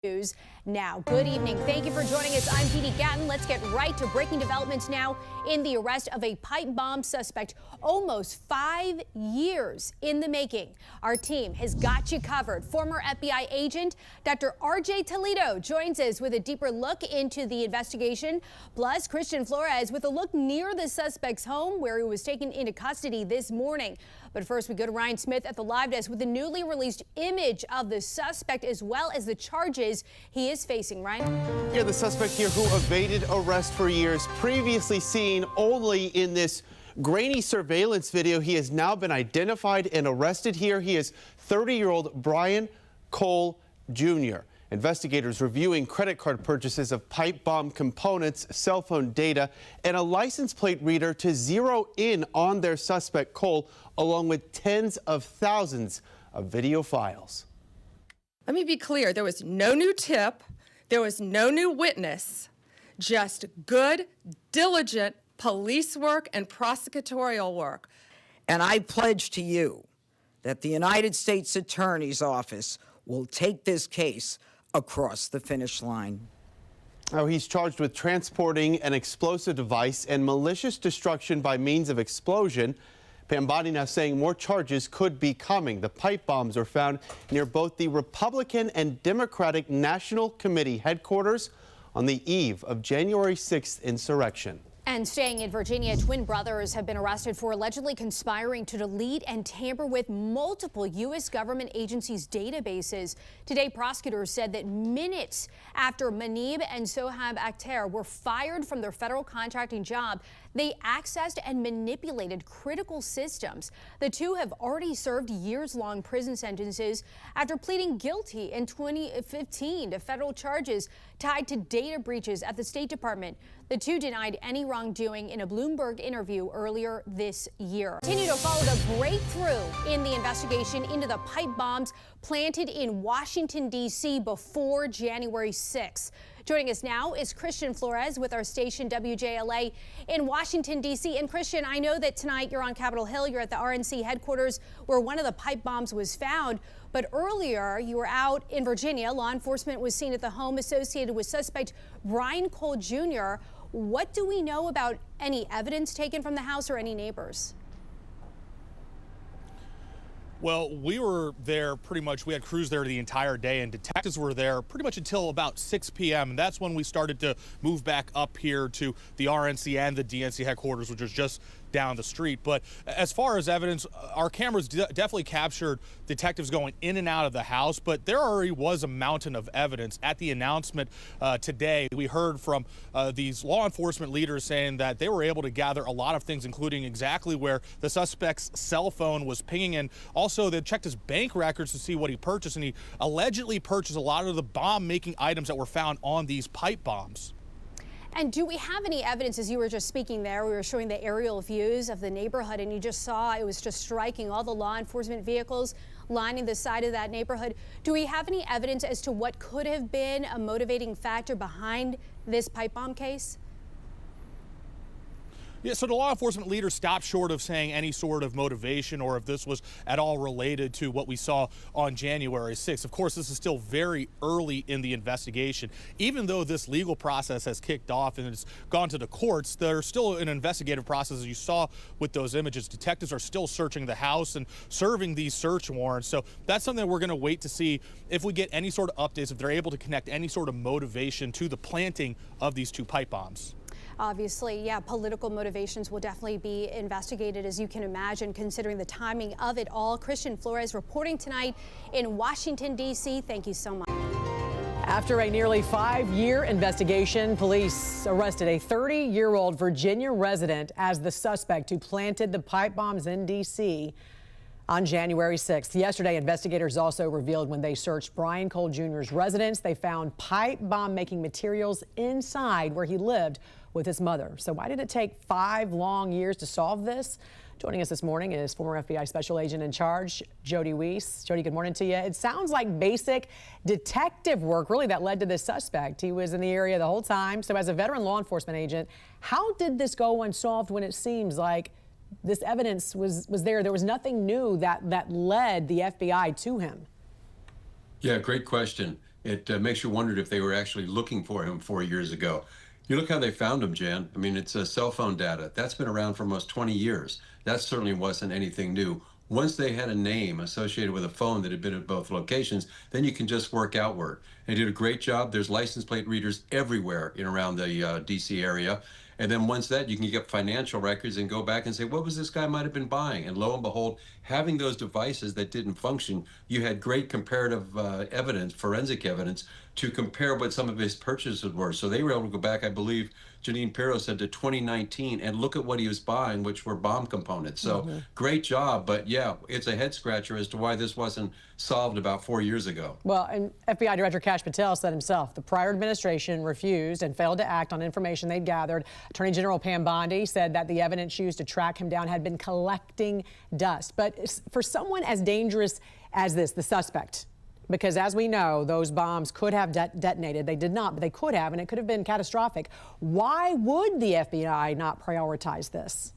News now. Good evening. Thank you for joining us. I'm Petey Gatton. Let's get right to breaking developments now in the arrest of a pipe bomb suspect almost 5 years in the making. Our team has got you covered. Former FBI agent Dr. RJ Toledo joins us with a deeper look into the investigation. Plus, Christian Flores with a look near the suspect's home where he was taken into custody this morning. But first, we go to Ryan Smith at the live desk with the newly released image of the suspect as well as the charges he is facing. Ryan? Yeah, the suspect here who evaded arrest for years, previously seen only in this grainy surveillance video. He has now been identified and arrested here. He is 30-year-old Brian Cole Jr. Investigators reviewing credit card purchases of pipe bomb components, cell phone data, and a license plate reader to zero in on their suspect Cole, along with tens of thousands of video files. Let me be clear, there was no new tip, there was no new witness, just good, diligent police work and prosecutorial work. And I pledge to you that the United States Attorney's Office will take this case across the finish line. Oh, he's charged with transporting an explosive device and malicious destruction by means of explosion. Pam Bondi now saying more charges could be coming. The pipe bombs are found near both the Republican and Democratic National Committee headquarters on the eve of January 6th insurrection. And staying in Virginia, twin brothers have been arrested for allegedly conspiring to delete and tamper with multiple U.S. government agencies' databases. Today, prosecutors said that minutes after Manib and Sohab Akhtar were fired from their federal contracting job, they accessed and manipulated critical systems. The two have already served years-long prison sentences after pleading guilty in 2015 to federal charges tied to data breaches at the State Department. The two denied any wrongdoing in a Bloomberg interview earlier this year. Continue to follow the breakthrough in the investigation into the pipe bombs planted in Washington, D.C. before January 6th. Joining us now is Christian Flores with our station WJLA in Washington, D.C. And Christian, I know that tonight you're on Capitol Hill. You're at the RNC headquarters where one of the pipe bombs was found. But earlier you were out in Virginia. Law enforcement was seen at the home associated with suspect Brian Cole Jr. What do we know about any evidence taken from the house or any neighbors? Well, we were there pretty much, we had crews there the entire day, and detectives were there pretty much until about 6 p.m. And that's when we started to move back up here to the RNC and the DNC headquarters, which was just down the street. But as far as evidence, our cameras definitely captured detectives going in and out of the house, but there already was a mountain of evidence. At the announcement today, we heard from these law enforcement leaders saying that they were able to gather a lot of things, including exactly where the suspect's cell phone was pinging, and also they checked his bank records to see what he purchased, and he allegedly purchased a lot of the bomb-making items that were found on these pipe bombs. And do we have any evidence, as you were just speaking there, we were showing the aerial views of the neighborhood, and you just saw it was just striking, all the law enforcement vehicles lining the side of that neighborhood. Do we have any evidence as to what could have been a motivating factor behind this pipe bomb case? Yeah, so the law enforcement leaders stopped short of saying any sort of motivation or if this was at all related to what we saw on January 6th. Of course, this is still very early in the investigation. Even though this legal process has kicked off and it's gone to the courts, there's still an investigative process, as you saw with those images. Detectives are still searching the house and serving these search warrants. So that's something that we're going to wait to see if we get any sort of updates, if they're able to connect any sort of motivation to the planting of these two pipe bombs. Obviously, yeah, political motivations will definitely be investigated, as you can imagine, considering the timing of it all. Christian Flores reporting tonight in Washington, D.C. Thank you so much. After a nearly 5-year investigation, police arrested a 30-year-old Virginia resident as the suspect who planted the pipe bombs in D.C. on January 6th. Yesterday, investigators also revealed when they searched Brian Cole Jr.'s residence, they found pipe bomb making materials inside where he lived with his mother. So why did it take 5 long years to solve this? Joining us this morning is former FBI Special Agent in Charge, Jody Weiss. Jody, good morning to you. It sounds like basic detective work really that led to this suspect. He was in the area the whole time. So as a veteran law enforcement agent, how did this go unsolved when it seems like this evidence was there? There was nothing new that led the FBI to him. Yeah, great question. It makes you wonder if they were actually looking for him 4 years ago. You look how they found him, Jan. I mean, it's cell phone data. That's been around for almost 20 years. That certainly wasn't anything new. Once they had a name associated with a phone that had been at both locations, then you can just work outward. They did a great job. There's license plate readers everywhere in around the D.C. area. And then once that, you can get financial records and go back and say, what was this guy might have been buying? And lo and behold, having those devices that didn't function, you had great comparative evidence, forensic evidence, to compare what some of his purchases were. So they were able to go back, I believe, Janine Pirro said, to 2019 and look at what he was buying, which were bomb components. So great job. But yeah, it's a head scratcher as to why this wasn't solved about 4 years ago. Well, and FBI Director Kash Patel said himself the prior administration refused and failed to act on information they'd gathered. Attorney General Pam Bondi said that the evidence used to track him down had been collecting dust. But for someone as dangerous as this, the suspect, because as we know, those bombs could have detonated. They did not, but they could have, and it could have been catastrophic. Why would the FBI not prioritize this?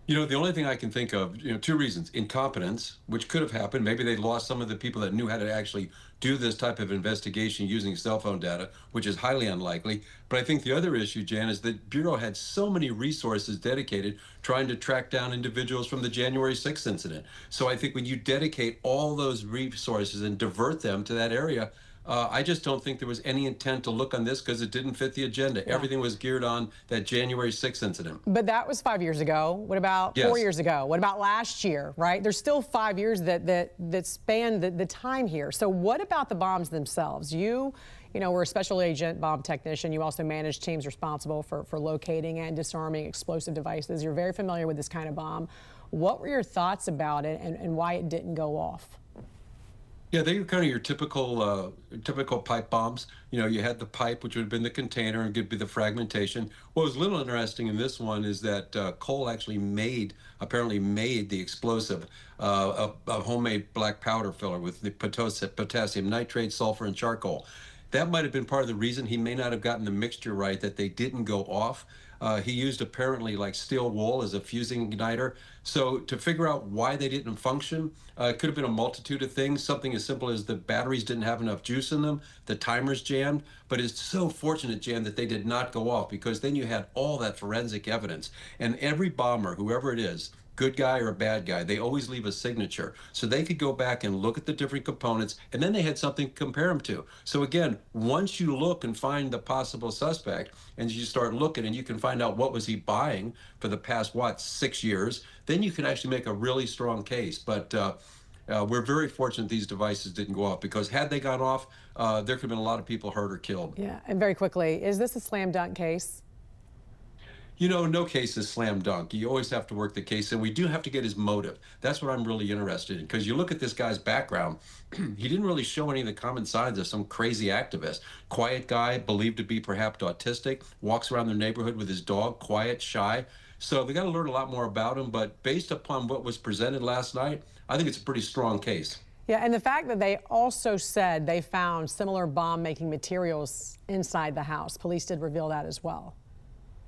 You know, the only thing I can think of, two reasons. Incompetence, which could have happened. Maybe they lost some of the people that knew how to actually do this type of investigation using cell phone data, which is highly unlikely. But I think the other issue, Jan, is that Bureau had so many resources dedicated trying to track down individuals from the January 6th incident. So I think when you dedicate all those resources and divert them to that area, I just don't think there was any intent to look on this because it didn't fit the agenda. Yeah. Everything was geared on that January 6th incident. But that was 5 years ago. What about 4 years ago? What about last year, right? There's still 5 years that span the time here. So what about the bombs themselves? You were a special agent bomb technician. You also managed teams responsible for locating and disarming explosive devices. You're very familiar with this kind of bomb. What were your thoughts about it and why it didn't go off? Yeah, they were kind of your typical pipe bombs. You had the pipe, which would have been the container, and could be the fragmentation. What was a little interesting in this one is that Cole actually apparently made the explosive, a homemade black powder filler with the potassium nitrate, sulfur, and charcoal. That might have been part of the reason he may not have gotten the mixture right, that they didn't go off. He used apparently like steel wool as a fusing igniter. So to figure out why they didn't function, it could have been a multitude of things. Something as simple as the batteries didn't have enough juice in them, the timers jammed. But it's so fortunate, Jan, that they did not go off, because then you had all that forensic evidence. And every bomber, whoever it is, good guy or a bad guy, they always leave a signature. So they could go back and look at the different components, and then they had something to compare them to. So again, once you look and find the possible suspect, and you start looking and you can find out what was he buying for the past, 6 years, then you can actually make a really strong case. But we're very fortunate these devices didn't go off, because had they gone off, there could have been a lot of people hurt or killed. Yeah, and very quickly, is this a slam dunk case? No case is slam dunk. You always have to work the case, and we do have to get his motive. That's what I'm really interested in, because you look at this guy's background, he didn't really show any of the common signs of some crazy activist. Quiet guy, believed to be perhaps autistic, walks around their neighborhood with his dog, quiet, shy. So they got to learn a lot more about him, but based upon what was presented last night, I think it's a pretty strong case. Yeah, and the fact that they also said they found similar bomb-making materials inside the house. Police did reveal that as well.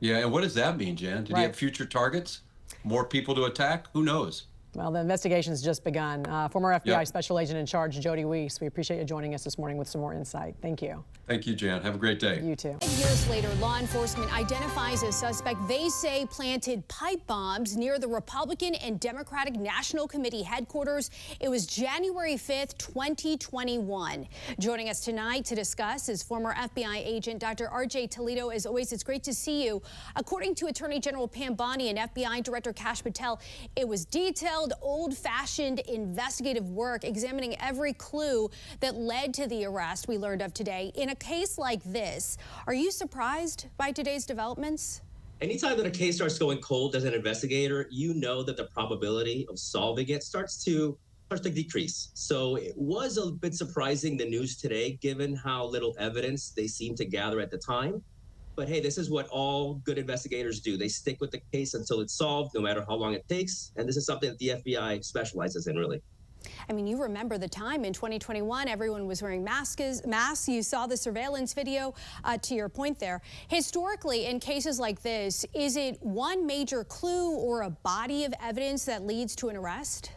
Yeah, and what does that mean, Jan? Did he have future targets? More people to attack? Who knows? Well, the investigation's just begun. Former FBI Special Agent in Charge, Jody Weiss, we appreciate you joining us this morning with some more insight. Thank you. Thank you, Jan. Have a great day. You too. Years later, law enforcement identifies a suspect they say planted pipe bombs near the Republican and Democratic National Committee headquarters. It was January 5th, 2021. Joining us tonight to discuss is former FBI agent Dr. R.J. Toledo. As always, it's great to see you. According to Attorney General Pam Bondi and FBI Director Kash Patel, it was detailed, old-fashioned investigative work examining every clue that led to the arrest we learned of today. In a case like this, are you surprised by today's developments? Anytime that a case starts going cold as an investigator, you know that the probability of solving it starts to decrease. So it was a bit surprising, the news today, given how little evidence they seemed to gather at the time. But hey, this is what all good investigators do. They stick with the case until it's solved, no matter how long it takes. And this is something that the FBI specializes in, really. I mean, you remember the time in 2021, everyone was wearing masks. You saw the surveillance video, to your point there. Historically, in cases like this, is it one major clue or a body of evidence that leads to an arrest?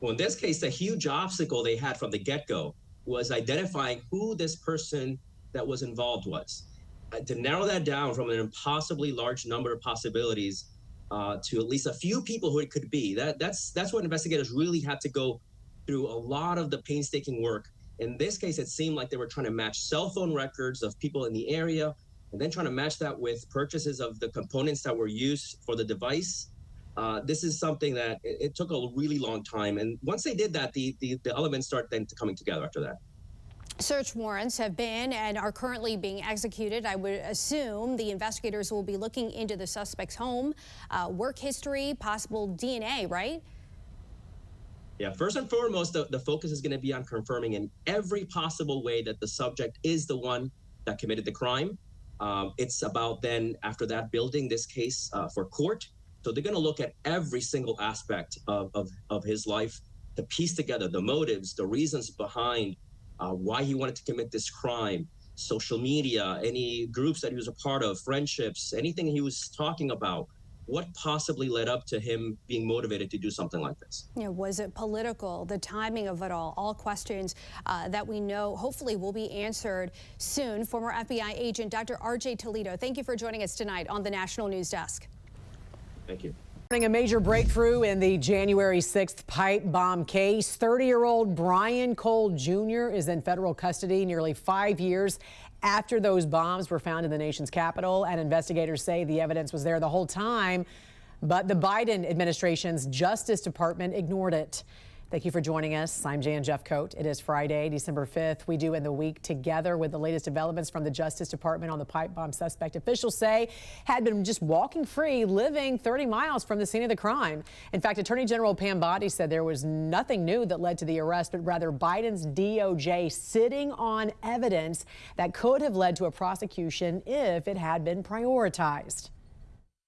Well, in this case, the huge obstacle they had from the get-go was identifying who this person that was involved was. To narrow that down from an impossibly large number of possibilities to at least a few people who it could be, that's what investigators really had to go through a lot of the painstaking work. In this case, it seemed like they were trying to match cell phone records of people in the area and then trying to match that with purchases of the components that were used for the device. This is something that it took a really long time. And once they did that, the elements start then coming together after that. Search warrants have been and are currently being executed. I would assume the investigators will be looking into the suspect's home, work history, possible DNA, right? Yeah, first and foremost, the focus is going to be on confirming in every possible way that the subject is the one that committed the crime. It's about then, after that, building this case for court. So they're going to look at every single aspect of his life to piece together the motives, the reasons behind why he wanted to commit this crime, social media, any groups that he was a part of, friendships, anything he was talking about. What possibly led up to him being motivated to do something like this? Yeah, was it political? The timing of it all questions that we know hopefully will be answered soon. Former FBI agent Dr. R.J. Toledo, thank you for joining us tonight on the National News Desk. Thank you. A major breakthrough in the January 6th pipe bomb case. 30-year-old Brian Cole Jr. is in federal custody nearly 5 years after those bombs were found in the nation's capital, and investigators say the evidence was there the whole time, but the Biden administration's Justice Department ignored it. Thank you for joining us. I'm Jan Jeffcoat. It is Friday, December 5th. We do end the week together with the latest developments from the Justice Department on the pipe bomb suspect officials say had been just walking free, living 30 miles from the scene of the crime. In fact, Attorney General Pam Bondi said there was nothing new that led to the arrest, but rather Biden's DOJ sitting on evidence that could have led to a prosecution if it had been prioritized.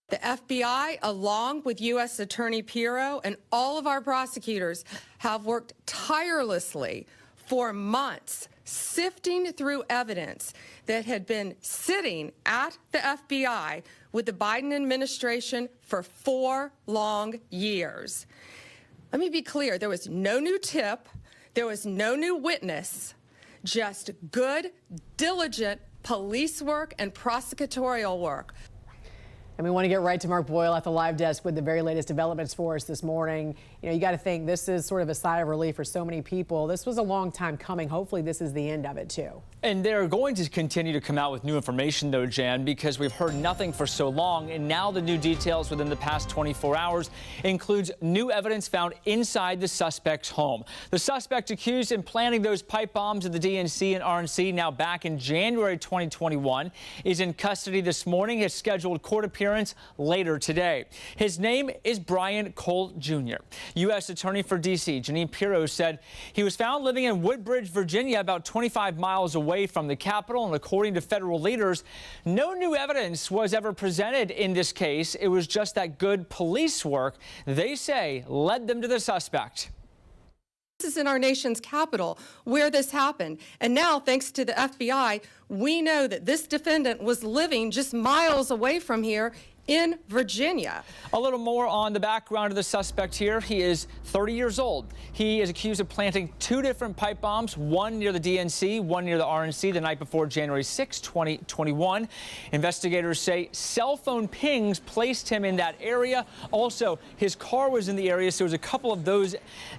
The FBI, along with U.S. Attorney Pirro and all of our prosecutors, have worked tirelessly for months, sifting through evidence that had been sitting at the FBI with the Biden administration for 4 long years. Let me be clear, there was no new tip, there was no new witness, just good, diligent police work and prosecutorial work. And we want to get right to Mark Boyle at the live desk with the very latest developments for us this morning. You know, you got to think this is sort of a sigh of relief for so many people. This was a long time coming. Hopefully this is the end of it, too. And they're going to continue to come out with new information, though, Jan, because we've heard nothing for so long. And now the new details within the past 24 hours includes new evidence found inside the suspect's home. The suspect accused in planting those pipe bombs at the DNC and RNC, now back in January 2021, is in custody this morning. His scheduled court appearance later today. His name is Brian Cole Jr. U.S. Attorney for D.C. Janine Pirro said he was found living in Woodbridge, Virginia, about 25 miles away from the Capitol. And according to federal leaders, no new evidence was ever presented in this case. It was just that good police work, they say, led them to the suspect. This is in our nation's capital where this happened. And now, thanks to the FBI, we know that this defendant was living just miles away from here in Virginia. A little more on the background of the suspect here. He is 30 years old. He is accused of planting 2 different pipe bombs, one near the DNC, one near the RNC, the night before January 6, 2021. Investigators say cell phone pings placed him in that area. Also, his car was in the area, so there was a couple of those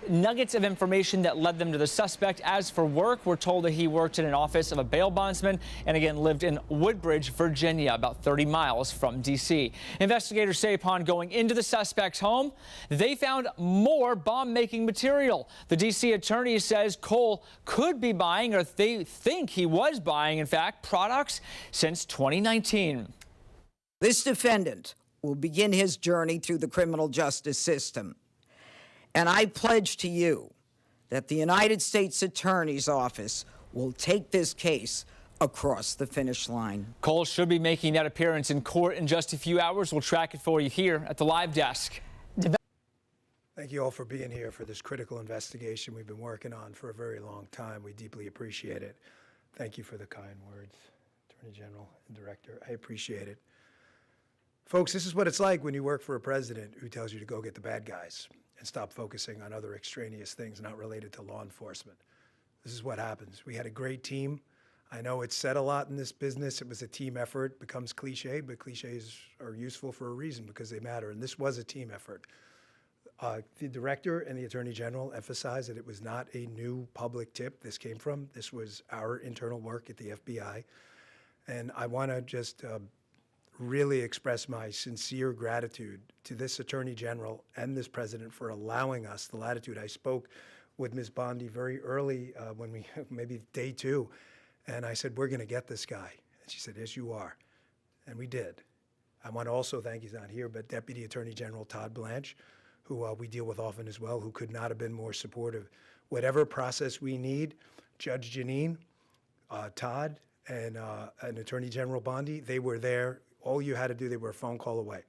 nuggets of information that led them to the suspect. As for work, we're told that he worked in an office of a bail bondsman and again lived in Woodbridge, Virginia, about 30 miles from D.C. Investigators say upon going into the suspect's home, they found more bomb-making material. The D.C. attorney says Cole could be buying, or they think he was buying, in fact, products since 2019. This defendant will begin his journey through the criminal justice system. And I pledge to you that the United States Attorney's Office will take this case across the finish line. Cole should be making that appearance in court in just a few hours. We'll track it for you here at the live desk. Thank you all for being here for this critical investigation we've been working on for a very long time. We deeply appreciate it. Thank you for the kind words, Attorney General and Director. I appreciate it. Folks, this is what it's like when you work for a president who tells you to go get the bad guys and stop focusing on other extraneous things not related to law enforcement. This is what happens. We had a great team. I know it's said a lot in this business. It was a team effort. It becomes cliche, but cliches are useful for a reason because they matter. And this was a team effort. The director and the attorney general emphasized that it was not a new public tip this came from. This was our internal work at the FBI. And I want to just really express my sincere gratitude to this attorney general and this president for allowing us the latitude. I spoke with Ms. Bondi very early when we, maybe day 2, and I said, we're going to get this guy. And she said, yes, you are. And we did. I want to also thank, he's not here, but Deputy Attorney General Todd Blanche, who we deal with often as well, who could not have been more supportive. Whatever process we need, Judge Janine, Todd, and Attorney General Bondi, they were there. All you had to do, they were a phone call away.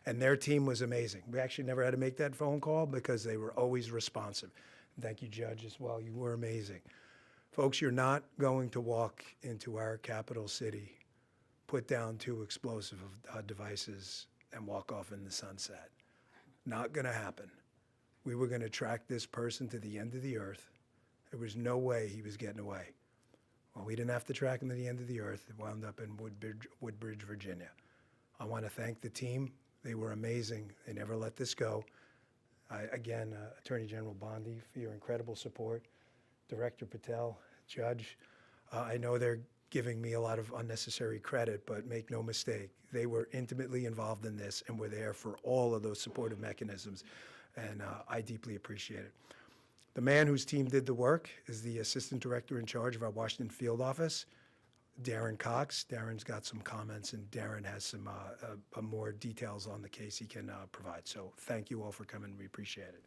And their team was amazing. We actually never had to make that phone call because they were always responsive. Thank you, Judge, as well. You were amazing. Folks, you're not going to walk into our capital city, put down 2 explosive devices, and walk off in the sunset. Not going to happen. We were going to track this person to the end of the earth. There was no way he was getting away. Well, we didn't have to track him to the end of the earth. It wound up in Woodbridge, Virginia. I want to thank the team. They were amazing. They never let this go. Again, Attorney General Bondi, for your incredible support. Director Patel, Judge, I know they're giving me a lot of unnecessary credit, but make no mistake, they were intimately involved in this and were there for all of those supportive mechanisms, and I deeply appreciate it. The man whose team did the work is the Assistant Director in charge of our Washington field office, Darren Cox. Darren's got some comments, and Darren has some more details on the case he can provide. So thank you all for coming. We appreciate it.